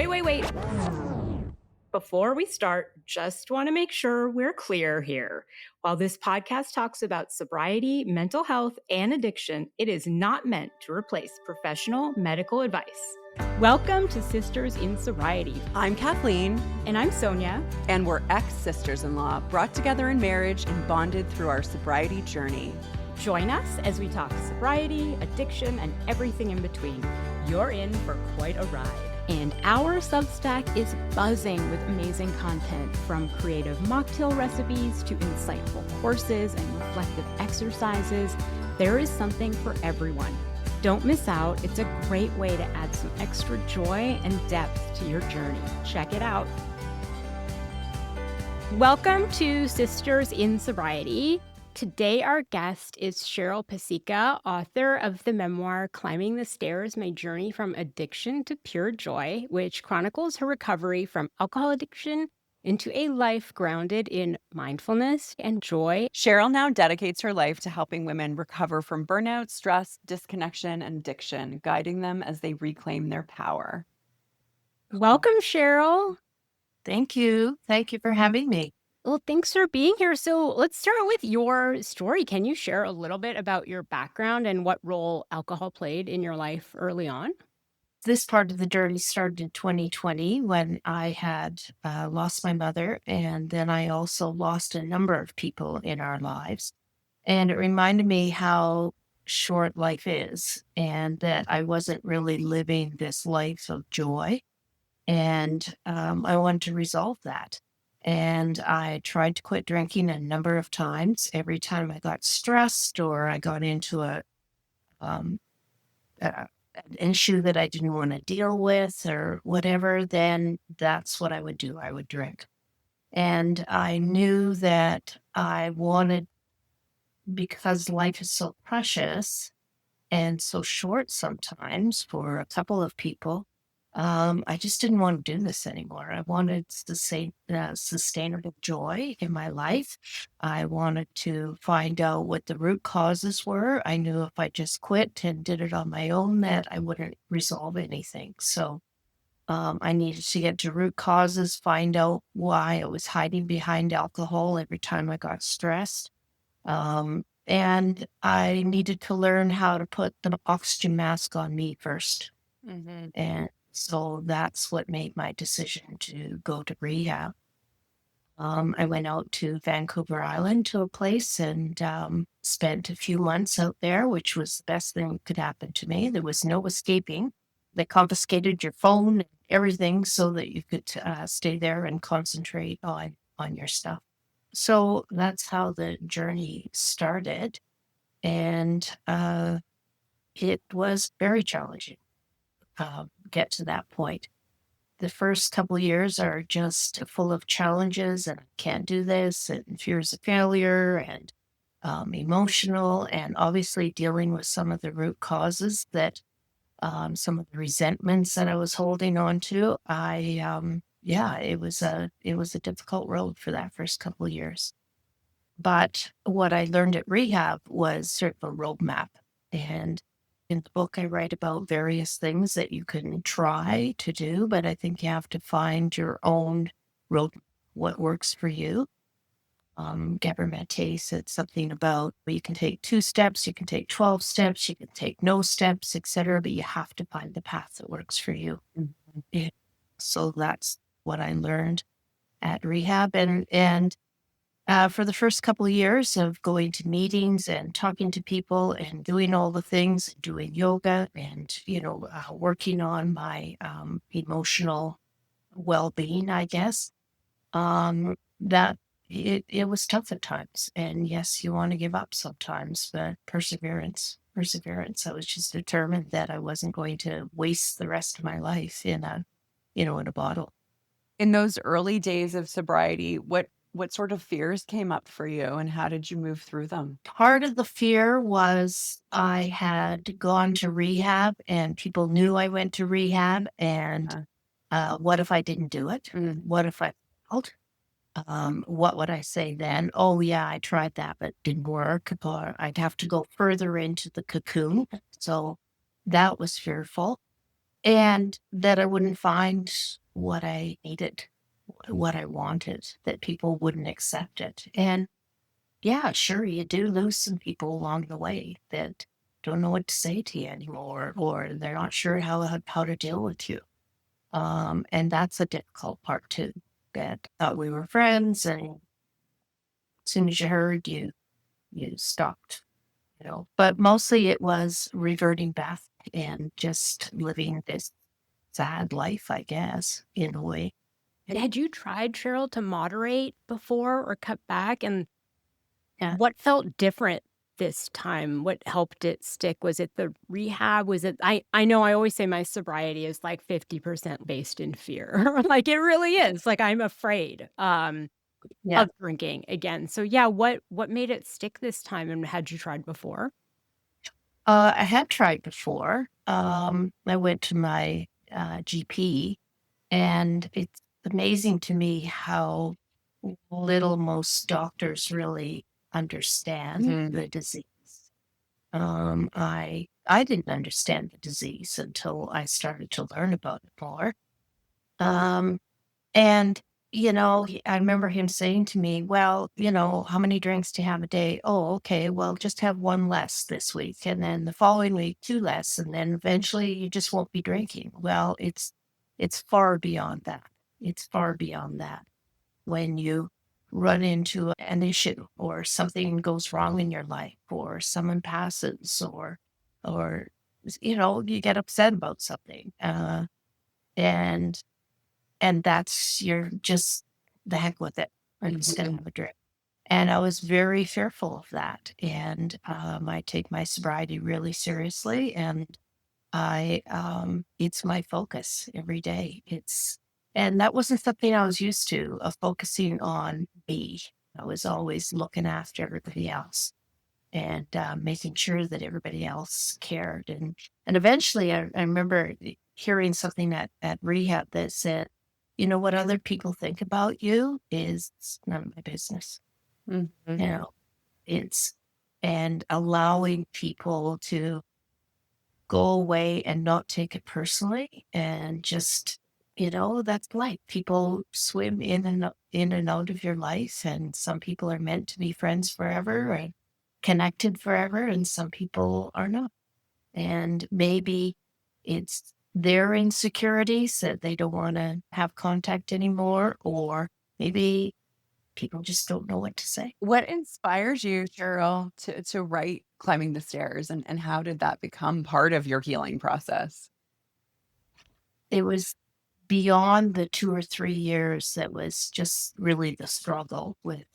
Wait. Before we start, just want to make sure we're clear here. While this podcast talks about sobriety, mental health, and addiction, it is not meant to replace professional medical advice. Welcome to Sisters in Sobriety. I'm Kathleen. And I'm Sonia. And we're ex-sisters-in-law, brought together in marriage and bonded through our sobriety journey. Join us as we talk sobriety, addiction, and everything in between. You're in for quite a ride. And our Substack is buzzing with amazing content, from creative mocktail recipes to insightful courses and reflective exercises. There is something for everyone. Don't miss out. It's a great way to add some extra joy and depth to your journey. Check it out. Welcome to Sisters in Sobriety. Today, our guest is Cheryl Pasieka, author of the memoir, Climbing the Stairs, My Journey from Addiction to Pure Joy, which chronicles her recovery from alcohol addiction into a life grounded in mindfulness and joy. Cheryl now dedicates her life to helping women recover from burnout, stress, disconnection, and addiction, guiding them as they reclaim their power. Welcome, Cheryl. Thank you. Thank you for having me. Well, thanks for being here. So let's start with your story. Can you share a little bit about your background and what role alcohol played in your life early on? This part of the journey started in 2020 when I had lost my mother, and then I also lost a number of people in our lives. And it reminded me how short life is and that I wasn't really living this life of joy. And I wanted to resolve that. And I tried to quit drinking a number of times. Every time I got stressed or I got into an issue that I didn't want to deal with or whatever, then that's what I would do. I would drink. And I knew that I wanted, because life is so precious and so short sometimes for a couple of people, I just didn't want to do this anymore. I wanted to say sustainable joy in my life. I wanted to find out what the root causes were. I knew if I just quit and did it on my own, that I wouldn't resolve anything. So I needed to get to root causes, find out why I was hiding behind alcohol every time I got stressed. And I needed to learn how to put the oxygen mask on me first. Mm-hmm. And so that's what made my decision to go to rehab. I went out to Vancouver Island to a place and spent a few months out there, which was the best thing that could happen to me. There was no escaping. They confiscated your phone and everything so that you could stay there and concentrate on your stuff. So that's how the journey started. And it was very challenging. Get to that point. The first couple of years are just full of challenges and I can't do this and fears of failure and emotional, and obviously dealing with some of the root causes that some of the resentments that I was holding on to. It was a difficult road for that first couple of years. But what I learned at rehab was sort of a roadmap. And in the book, I write about various things that you can try to do, but I think you have to find your own road, what works for you. Gabor Mate said something about, well, you can take 2 steps, you can take 12 steps, you can take no steps, etc., but you have to find the path that works for you. Mm-hmm. Yeah. So that's what I learned at rehab. And for the first couple of years of going to meetings and talking to people and doing all the things, doing yoga and, working on my emotional well-being, I guess, that it was tough at times. And yes, you want to give up sometimes, but perseverance. I was just determined that I wasn't going to waste the rest of my life in a bottle. In those early days of sobriety, what sort of fears came up for you and how did you move through them? Part of the fear was I had gone to rehab and people knew I went to rehab, and what if I didn't do it? What if I failed? What would I say then? Oh yeah, I tried that, but it didn't work. Or I'd have to go further into the cocoon. So that was fearful. and that I wouldn't find what I needed, what I wanted, that people wouldn't accept it. And yeah, sure, you do lose some people along the way that don't know what to say to you anymore, or they're not sure how to deal with you. And that's a difficult part too. That thought we were friends, and as soon as you heard, you stopped. But mostly it was reverting back and just living this sad life, I guess, in a way. And had you tried, Cheryl, to moderate before or cut back? And Yeah. what felt different this time? What helped it stick? Was it the rehab? Was it I know I always say my sobriety is like 50% based in fear. Like it really is. Like I'm afraid Yeah. of drinking again. So yeah, what made it stick this time, and had you tried before? I had tried before. I went to my GP, and it's amazing to me how little most doctors really understand the disease. I didn't understand the disease until I started to learn about it more. Um, and I remember him saying to me, "Well, how many drinks do you have a day?" "Oh, okay. Well, just have one less this week, and then the following week two less, and then eventually you just won't be drinking." Well, it's far beyond that. It's far beyond that. When you run into an issue, or something goes wrong in your life, or someone passes, or you get upset about something, and that's you're just the heck with it. I'm just gonna have a drink. And I was very fearful of that. And I take my sobriety really seriously, and it's my focus every day. And that wasn't something I was used to, of focusing on me. I was always looking after everybody else, and making sure that everybody else cared. And eventually, I remember hearing something at rehab that said, what other people think about you is none of my business. Mhm. You know, it's and allowing people to go away and not take it personally, and just, that's life. People swim in and out of your life, and some people are meant to be friends forever and connected forever, and some people are not. And maybe it's their insecurities that they don't want to have contact anymore, or maybe people just don't know what to say. What inspires you, Cheryl, to write Climbing the Stairs, and how did that become part of your healing process? It was beyond the 2 or 3 years that was just really the struggle with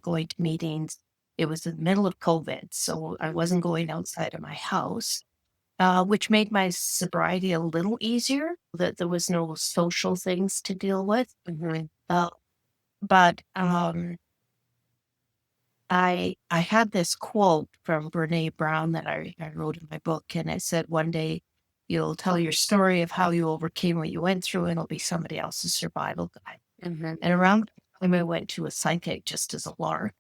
going to meetings. It was in the middle of COVID, so I wasn't going outside of my house, which made my sobriety a little easier, that there was no social things to deal with. Uh, but I had this quote from Brene Brown that I wrote in my book, and it said, "One day you'll tell your story of how you overcame what you went through, and it'll be somebody else's survival guide." And around the time I went to a psychic just as a lark,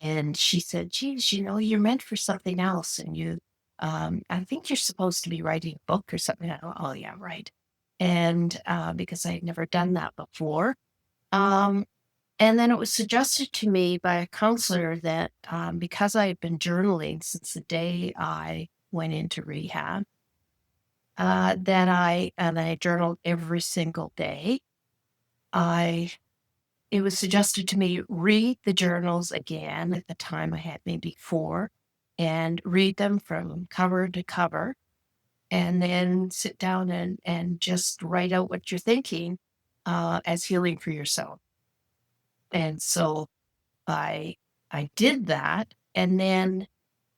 and she said, "Geez, you're meant for something else, and I think you're supposed to be writing a book or something." I go, "Oh yeah, right." And because I had never done that before. Um, and then it was suggested to me by a counselor that, because I had been journaling since the day I went into rehab, that I journaled every single day. I It was suggested to me, read the journals again. At the time, I had maybe four, and read them from cover to cover, and then sit down and just write out what you're thinking, as healing for yourself. And so I I did that, and then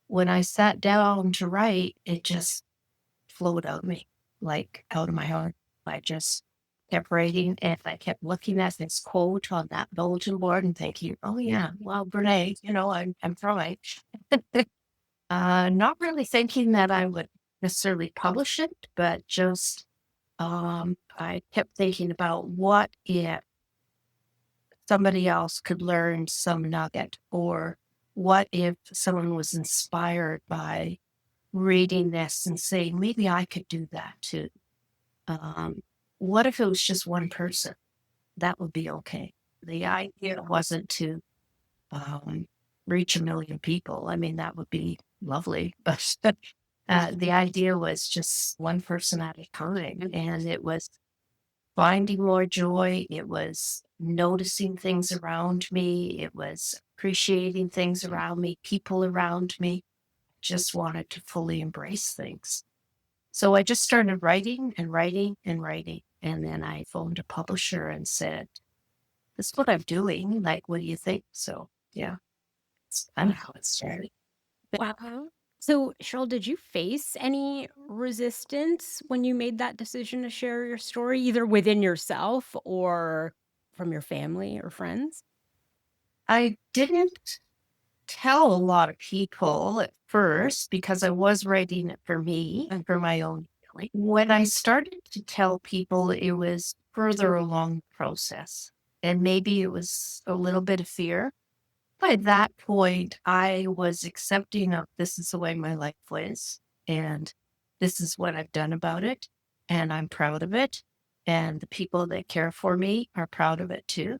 when I sat down to write, it just flowed out of me, like out of my heart. I just kept writing, and I kept looking at this quote on that bulletin board and thinking, "Oh yeah, well, Brene, I'm trying." Not really thinking that I would necessarily publish it, but just I kept thinking about, what if somebody else could learn some nugget, or what if someone was inspired by reading this and saying, maybe I could do that too. Um, what if it was just one person? That would be okay. The idea wasn't to um, reach 1 million people. I mean, that would be lovely. But the idea was just one person at a time. And it was finding more joy. It was noticing things around me. It was appreciating things around me, people around me. Just wanted to fully embrace things. So I just started writing and writing and writing. And then I phoned a publisher and said, this is what I'm doing. Like, what do you think? So, yeah, it's kind of how it started. Wow. So, Cheryl, did you face any resistance when you made that decision to share your story, either within yourself or from your family or friends? I didn't tell a lot of people at first because I was writing it for me and for my own healing. When I started to tell people, it was further along the process. And maybe it was a little bit of fear. By that point, I was accepting of this is the way my life was, and this is what I've done about it, and I'm proud of it. And the people that care for me are proud of it too.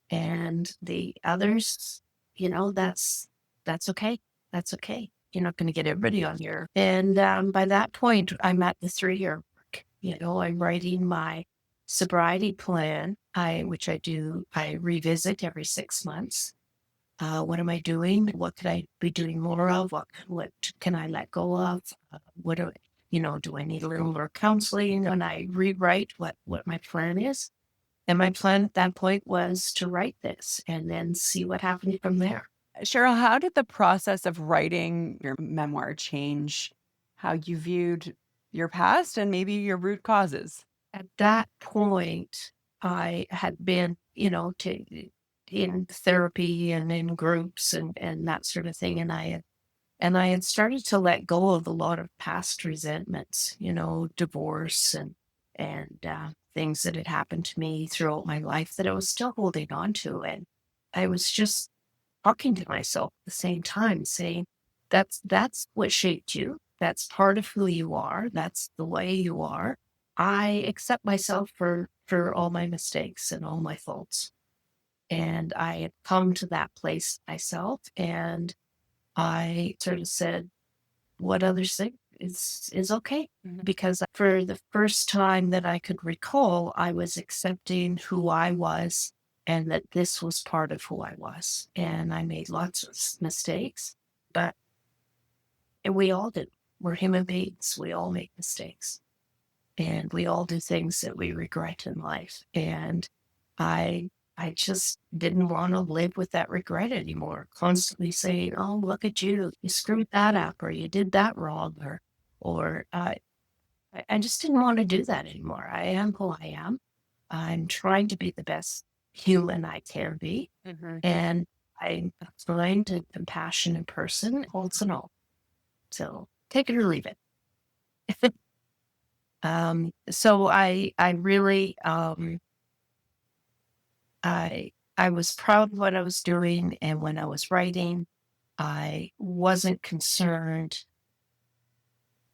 And the others, that's okay. That's okay. You're not going to get everybody on here. And by that point, I'm at the 3 year mark. I'm writing my sobriety plan, which I do. I revisit every 6 months. What am I doing? What could I be doing more of? What can I let go of? What do I need a little more counseling? And I rewrite what my plan is. And my plan at that point was to write this and then see what happened from there. Cheryl, how did the process of writing your memoir change how you viewed your past and maybe your root causes? At that point, I had been, in therapy and in groups and that sort of thing. And I had started to let go of a lot of past resentments, divorce and things that had happened to me throughout my life that I was still holding on to. And I was just talking to myself at the same time, saying, that's what shaped you. That's part of who you are. That's the way you are. I accept myself for all my mistakes and all my faults. And I had come to that place myself, and I sort of said, what others think is okay. Because for the first time that I could recall, I was accepting who I was and that this was part of who I was. And I made lots of mistakes, but and we all did. We're human beings. We all make mistakes. And we all do things that we regret in life. And I I just didn't want to live with that regret anymore. Constantly saying, "Oh, look at you! You screwed that up, or you did that wrong, or I just didn't want to do that anymore. I am who I am. I'm trying to be the best human I can be, and I'm a kind and compassionate person, faults and all. So take it or leave it." So I really I was proud of what I was doing, and when I was writing, I wasn't concerned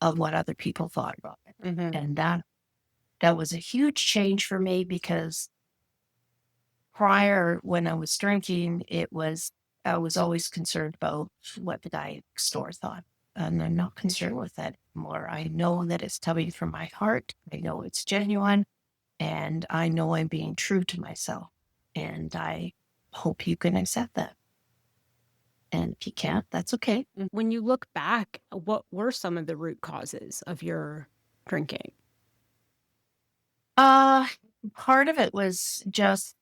of what other people thought about it. And that was a huge change for me because prior when I was drinking, I was always concerned about what the guy next door thought. And I'm not concerned with that anymore. I know that it's coming from my heart. I know it's genuine. And I know I'm being true to myself. And I hope you can accept that. And if you can't, that's okay. When you look back, what were some of the root causes of your drinking? Uh, Part of it was just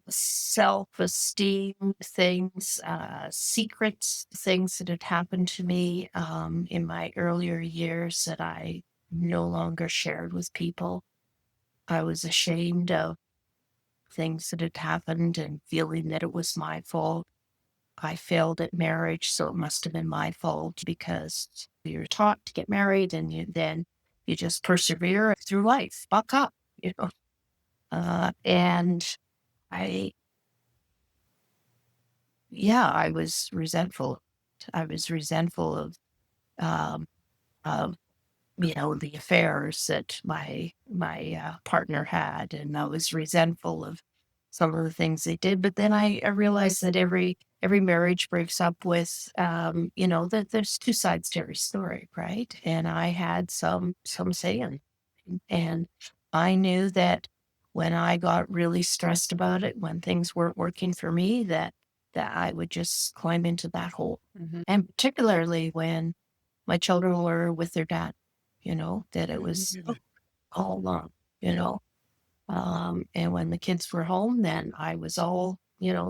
self-esteem things, secrets, things that had happened to me in my earlier years that I no longer shared with people. I was ashamed of things that had happened and feeling that it was my fault. I failed at marriage, so it must have been my fault because you're taught to get married and then you just persevere through life. Buck up, you know. And I, yeah, I was resentful. I was resentful um, of the affairs that my partner had, and I was resentful of some of the things they did. But then I realized that every marriage breaks up with, that there's two sides to every story, right? And I had some say in it. And I knew that when I got really stressed about it, when things weren't working for me, that I would just climb into that hole. Mhm. And particularly when my children were with their dad, that it was all along, you know. And when the kids were home, then I was all,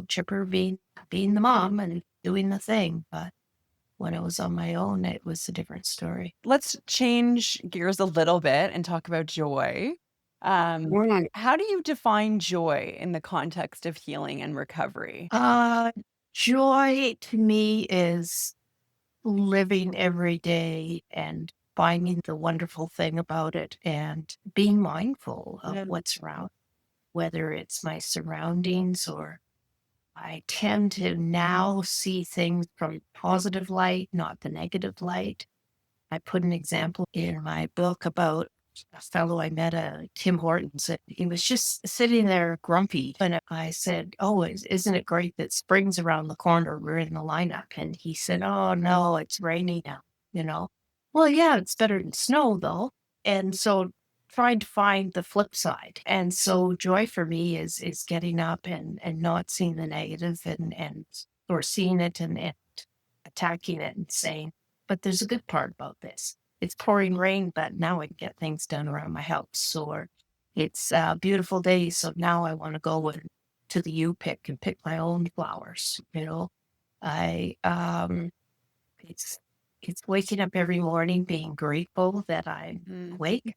chipper being the mom and doing the thing. But when I was on my own, it was a different story. Let's change gears a little bit and talk about joy. Right. How do you define joy in the context of healing and recovery? Uh, Joy to me is living every day and finding the wonderful thing about it and being mindful of Yeah. what's around, whether it's my surroundings or I tend to now see things from a positive light, not the negative light. I put an example in my book about a fellow I met at Tim Hortons. And he was just sitting there grumpy. And I said, "Oh, isn't it great that spring's around the corner? We're in the lineup." And he said, "Oh, no, it's raining now, you know." Well, yeah, it's better than snow, though. And so trying to find the flip side. And so joy for me is getting up and not seeing the negative and or seeing it and attacking it and saying, but there's a good part about this. It's pouring rain, but now I can get things done around my house. Or it's a beautiful day, so now I want to go to the U pick and pick my own flowers. I it's it's waking up every morning being grateful that I'm Mm. awake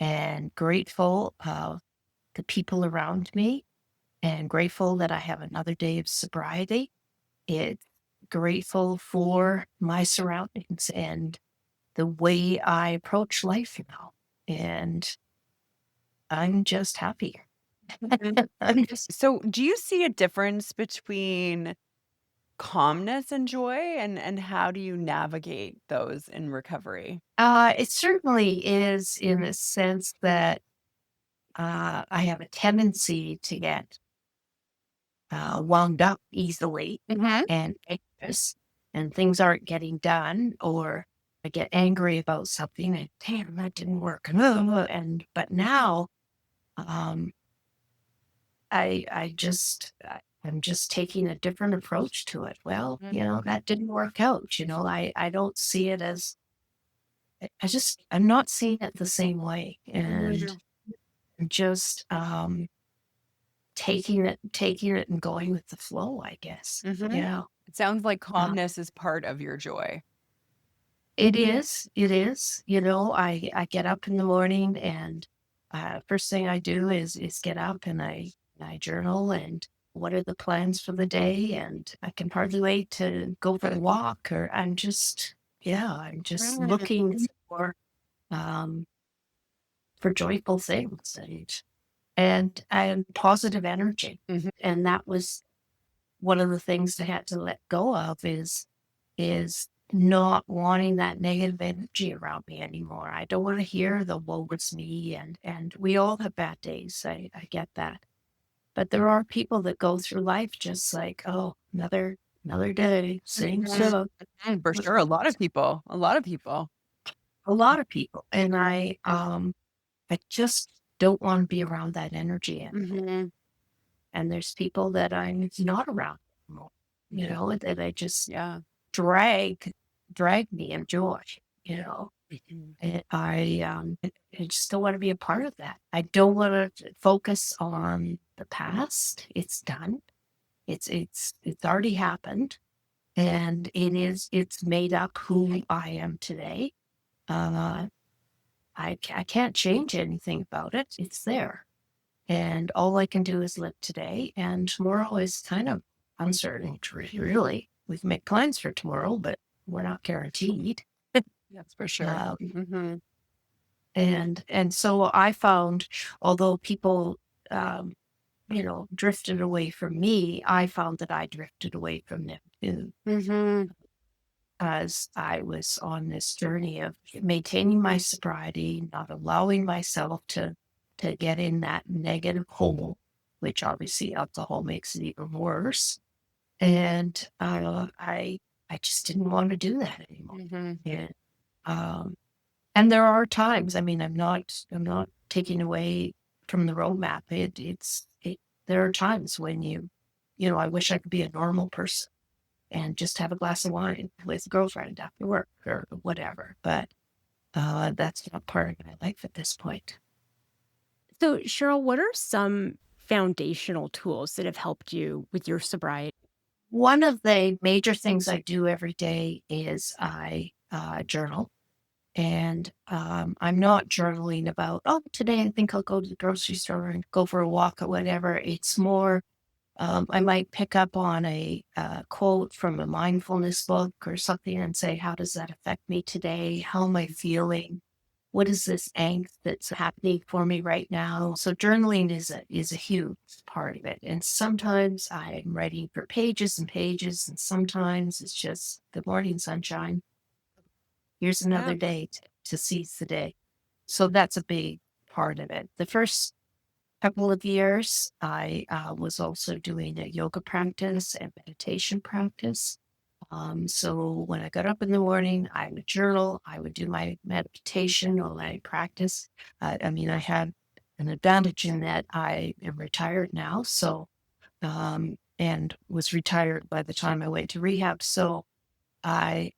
and grateful of the people around me and grateful that I have another day of sobriety. It's grateful for my surroundings and the way I approach life now. And I'm just happy. I'm just, So, do you see a difference between calmness and joy, and how do you navigate those in recovery? it certainly is in the sense that I have a tendency to get wound up easily and anxious, and things aren't getting done, or I get angry about something and damn, that didn't work. But now um, I'm just taking a different approach to it. Well, that didn't work out. I don't see it as I'm not seeing it the same way, and just taking it and going with the flow, I guess. Mhm. Yeah. It sounds like Uh, calmness is part of your joy. it is. It is. I get up in the morning and first thing I do is get up and I journal and what are the plans for the day, and I can hardly wait to go for a walk, or I'm just looking um for joyful things and positive energy. Mhm. And that was one of the things I had to let go of is not wanting that negative energy around me anymore. I don't want to hear the woe is me, and we all have bad days. I get that. But there are people that go through life just like, oh, another day, same stuff. For sure, a lot of people, a lot of people. A lot of people. And I just don't want to be around that energy anymore. Mhm. And there's people that I'm not around anymore, that I just Yeah. drag drag me in joy, you know. Mhm. And I just don't want to be a part of that. I don't want to focus on the past. It's done. It's already happened, and it's made up who I am today. Uh, I can't change anything about it. It's there. And all I can do is live today. And tomorrow is kind of uncertain, really. We can make plans for tomorrow, but we're not guaranteed. That's for sure. Um, Mhm. and so I found, although people, um, drifted away from me, I found that I drifted away from them too. Mhm. as I was on this journey of maintaining my sobriety, not allowing myself to get in that negative hole, which obviously alcohol makes it even worse. And I just didn't want to do that anymore. Mhm. And um, and there are times. I mean, I'm not taking away from the roadmap. There are times when I wish I could be a normal person and just have a glass of wine with a girlfriend after work or whatever. But that's not part of my life at this point. So, Cheryl, what are some foundational tools that have helped you with your sobriety? One of the major things I do every day is I journal. And I'm not journaling about, oh, today I think I'll go to the grocery store and go for a walk or whatever. It's more, I might pick up on a quote from a mindfulness book or something and say, how does that affect me today? How am I feeling? What is this angst that's happening for me right now? So journaling is a huge part of it. And sometimes I'm writing for pages and pages, and sometimes it's just good morning, sunshine. Here's another Yeah. day to seize the day. So that's a big part of it. The first couple of years, I was also doing a yoga practice and meditation practice. So when I got up in the morning, I would journal, I would do my meditation or my practice. I mean, I had an advantage in that I am retired now. So, and was retired by the time I went to rehab. So I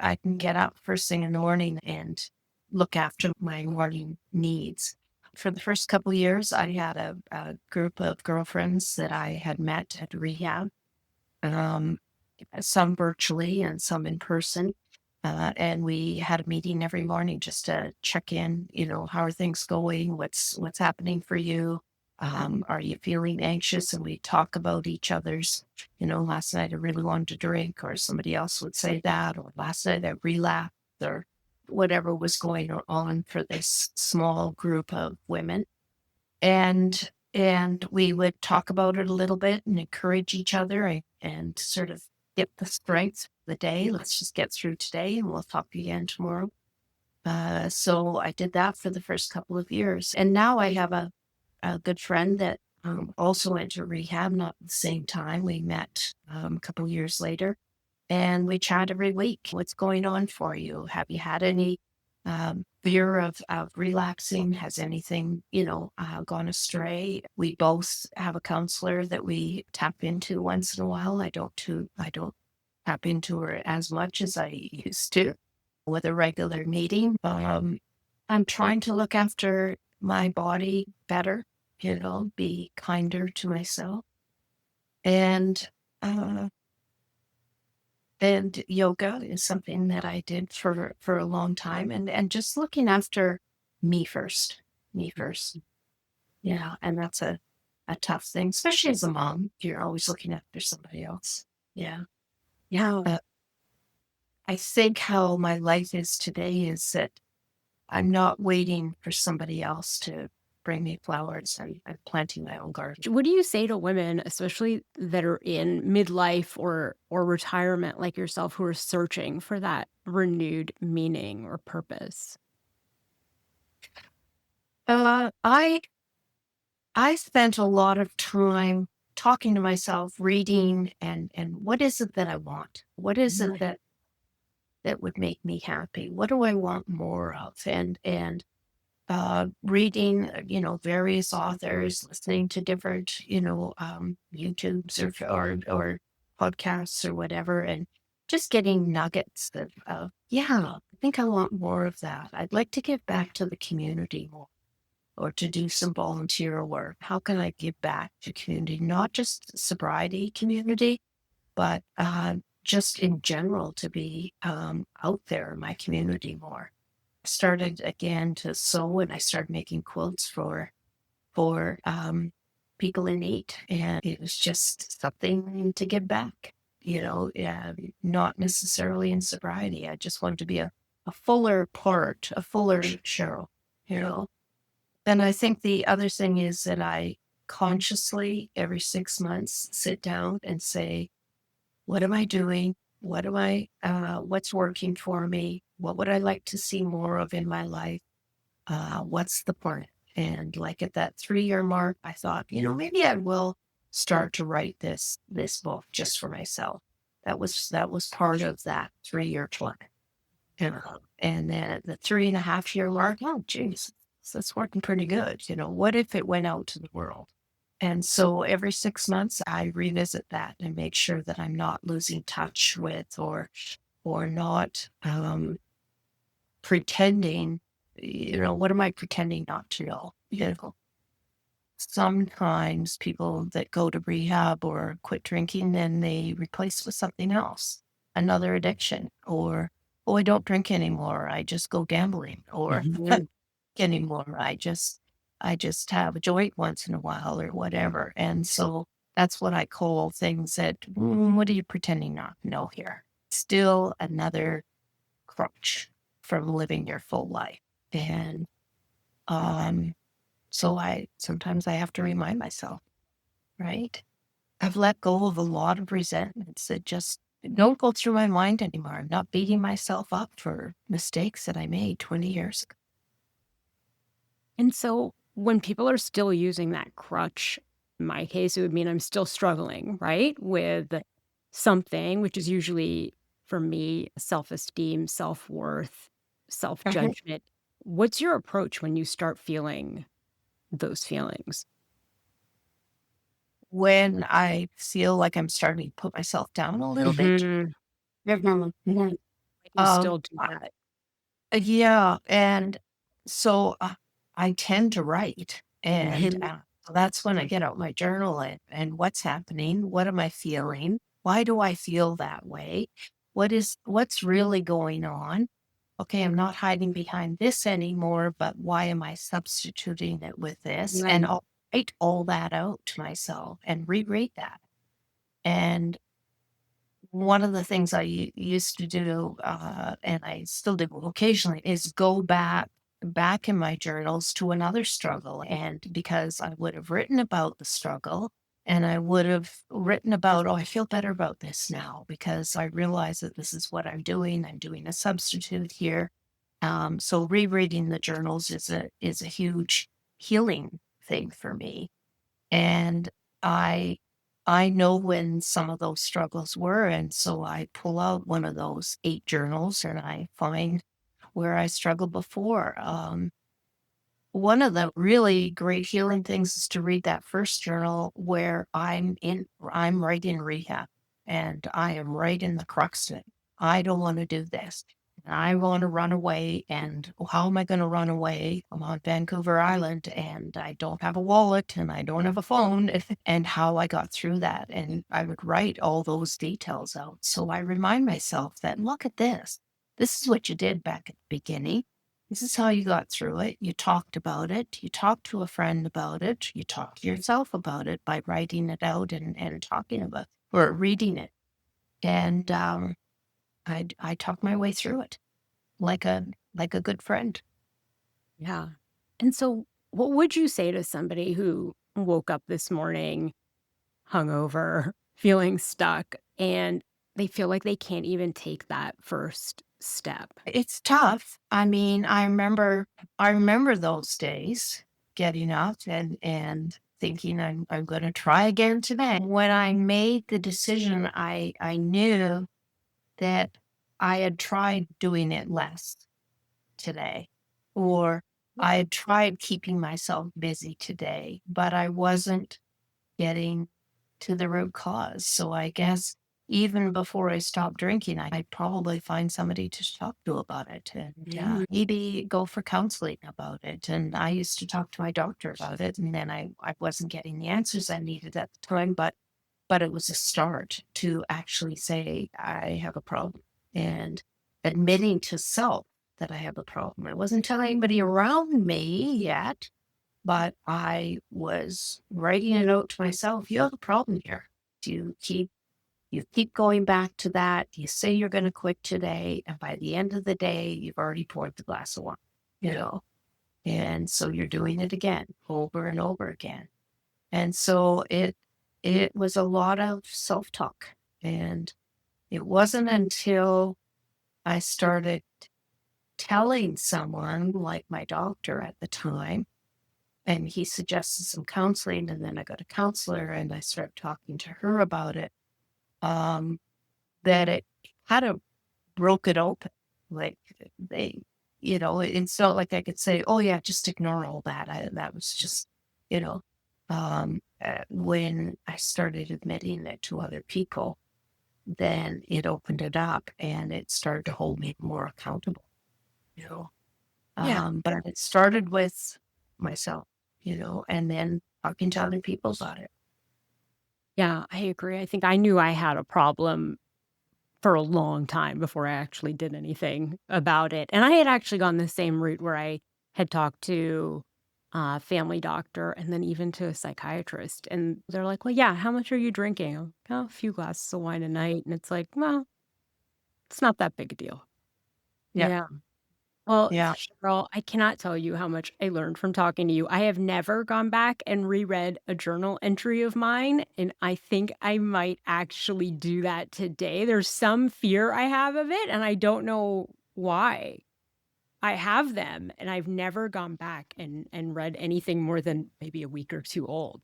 I can get up first thing in the morning and look after my morning needs. For the first couple of years, I had a group of girlfriends that I had met at rehab, um, some virtually and some in person. And we had a meeting every morning just to check in, how are things going? What's happening for you? Are you feeling anxious? And we talk about each other's, last night I really wanted to drink, or somebody else would say that, or last night I relapsed, or whatever was going on for this small group of women. And we would talk about it a little bit and encourage each other and sort of get the strength of the day. Let's just get through today and we'll talk again tomorrow. So I did that for the first couple of years. And now I have a good friend that also went to rehab, not at the same time. We met a couple of years later and we chat every week. What's going on for you? Have you had any fear of relapsing? Has anything, gone astray? We both have a counselor that we tap into once in a while. I don't tap into her as much as I used to with a regular meeting. I'm trying to look after my body better, be kinder to myself. And uh, and yoga is something that I did for a long time, and just looking after me first, me first. Yeah, and that's a tough thing, especially as a mom. You're always looking after somebody else. Yeah. Yeah. Uh, I think how my life is today is that I'm not waiting for somebody else to bring me flowers. I'm planting my own garden. What do you say to women, especially that are in midlife or retirement like yourself, who are searching for that renewed meaning or purpose? Uh, I I spent a lot of time talking to myself, reading, and what is it that I want? What is it that would make me happy? What do I want more of? And reading, various authors, listening to different, YouTubes or podcasts or whatever, and just getting nuggets of, yeah, I think I want more of that. I'd like to give back to the community more or to do some volunteer work. How can I give back to community, not just sobriety community, but just in general to be out there in my community more. Started again to sew and I started making quilts for people in need, and it was just something to give back. Not necessarily in sobriety. I just wanted to be a fuller part, a fuller Cheryl. You know, and I think the other thing is that I consciously every 6 months sit down and say, what am I doing? what's working for me? What would I like to see more of in my life? What's the point? And like at that 3-year mark, I thought, maybe I will start to write this book just for myself. That was part of that 3-year plan. And then at the 3.5-year mark, oh geez, that's working pretty good. What if it went out to the world? And so every 6 months, I revisit that and make sure that I'm not losing touch with or not pretending. What am I pretending not to know? Sometimes people that go to rehab or quit drinking, then they replace with something else, another addiction, or oh, I don't drink anymore. I just go gambling, or Mhm. anymore. I just have a joint once in a while or whatever. And so that's what I call things that, what are you pretending not to know here? Still another crutch from living your full life. And um, so sometimes I have to remind myself, right? I've let go of a lot of resentments that just don't go through my mind anymore. I'm not beating myself up for mistakes that I made 20 years ago. And so when people are still using that crutch, in my case, it would mean I'm still struggling, right? With something, which is usually for me, self-esteem, self-worth, self-judgment. What's your approach when you start feeling those feelings? When I feel like I'm starting to put myself down a little bit. Mhm. Mhm. You still do I that. Yeah, and so, I tend to write, and, Mhm. so that's when I get out my journal and what's happening, what am I feeling, why do I feel that way, what's really going on? Okay, I'm not hiding behind this anymore, but why am I substituting it with this? And Right. I'll write all that out to myself and reread that, and one of the things I used to do, and I still do occasionally, is go back in my journals to another struggle. And because I would have written about the struggle, and I would have written about, oh, I feel better about this now because I realize that this is what I'm doing. I'm doing a substitute here. So rereading the journals is a huge healing thing for me. And I I know when some of those struggles were, and so I pull out one of those 8 journals and I find where I struggled before. One of the really great healing things is to read that first journal where I'm right in rehab, and I am right in the crux of it. I don't want to do this. I want to run away, and how am I going to run away? I'm on Vancouver Island, and I don't have a wallet, and I don't have a phone, and how I got through that. And I would write all those details out. So I remind myself that look at this. This is what you did back at the beginning. This is how you got through it. You talked about it. You talked to a friend about it. You talked to yourself about it by writing it out and talking about or reading it. And I talked my way through it like a good friend. Yeah. And so what would you say to somebody who woke up this morning hungover, feeling stuck, and they feel like they can't even take that first step? It's tough. I mean, I remember those days getting up and thinking I'm going to try again today. When I made the decision, I knew that I had tried doing it less today, or I had tried keeping myself busy today, but I wasn't getting to the root cause. So I guess even before I stopped drinking, I'd probably find somebody to talk to about it and Mhm. maybe go for counseling about it. And I used to talk to my doctor about it, and then I wasn't getting the answers I needed at the time, but it was a start to actually say, I have a problem and admitting to self that I have a problem. I wasn't telling anybody around me yet, but I was writing a note to myself, you have a problem here. You keep you keep going back to that. You say you're going to quit today, and by the end of the day, you've already poured the glass of wine, you know. And so you're doing it again, over and over again. And so it was a lot of self-talk. And It wasn't until I started telling someone, like my doctor at the time, and he suggested some counseling, and then I got a counselor and I started talking to her about it, um, that it kind of broke it open. Like they, it's not like I could say, oh yeah, just ignore all that. That was just, you know, when I started admitting it to other people, then it opened it up and it started to hold me more accountable, you know. Yeah. But it started with myself, and then talking to other people about it. Yeah, I agree. I think I knew I had a problem for a long time before I actually did anything about it. And I had actually gone the same route where I had talked to a family doctor and then even to a psychiatrist. And they're like, well, yeah, how much are you drinking? I'm, "Oh, a few glasses of wine a night." And it's like, well, it's not that big a deal. Yeah. Yeah. Well, Yeah. Cheryl, I cannot tell you how much I learned from talking to you. I have never gone back and reread a journal entry of mine, and I think I might actually do that today. There's some fear I have of it, and I don't know why. I have them, and I've never gone back and read anything more than maybe a week or 2 old.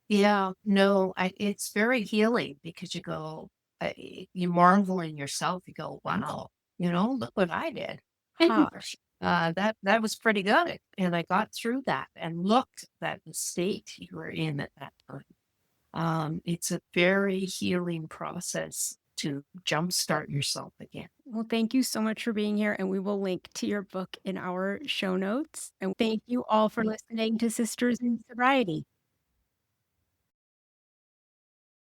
Yeah. No, it's very healing because you marvel in yourself. You go, wow, look what I did. Huh. That was pretty good. And I got through that and looked at the state you were in at that time. It's a very healing process to jumpstart yourself again. Well, thank you so much for being here, and we will link to your book in our show notes. And thank you all for listening to Sisters in Sobriety.